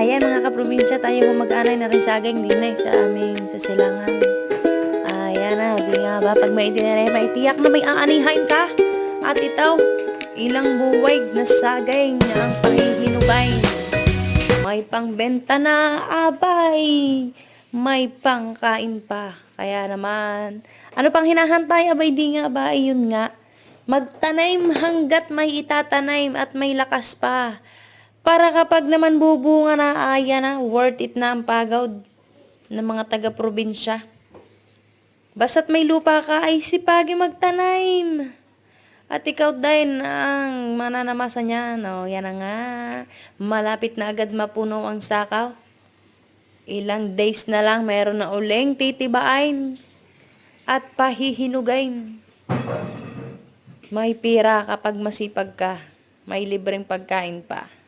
Ayan mga kaprobinsya, tayo mag-anay na rin saging dinay sa aming sa silangan. Ayan na, di nga ba, pag may dinay, maitiyak na may aanihain ka. At itaw, ilang buwig na saging ang pahihinugay. May pangbenta na abay, may pangkain pa. Kaya naman, ano pang hinahantay abay di nga ba, yun nga. Magtanaim hanggat may itatanim at may lakas pa. Para kapag naman bubunga na, na, worth it na ang pagod ng mga taga-probinsya. Basta't may lupa ka ay sipagi magtanaim. At ikaw din ang mananamasa niyan. O, yan na nga. Malapit na agad mapuno ang sakaw. Ilang days na lang meron na uling titibain at pahihinugain. May pira kapag masipag ka. May libreng pagkain pa.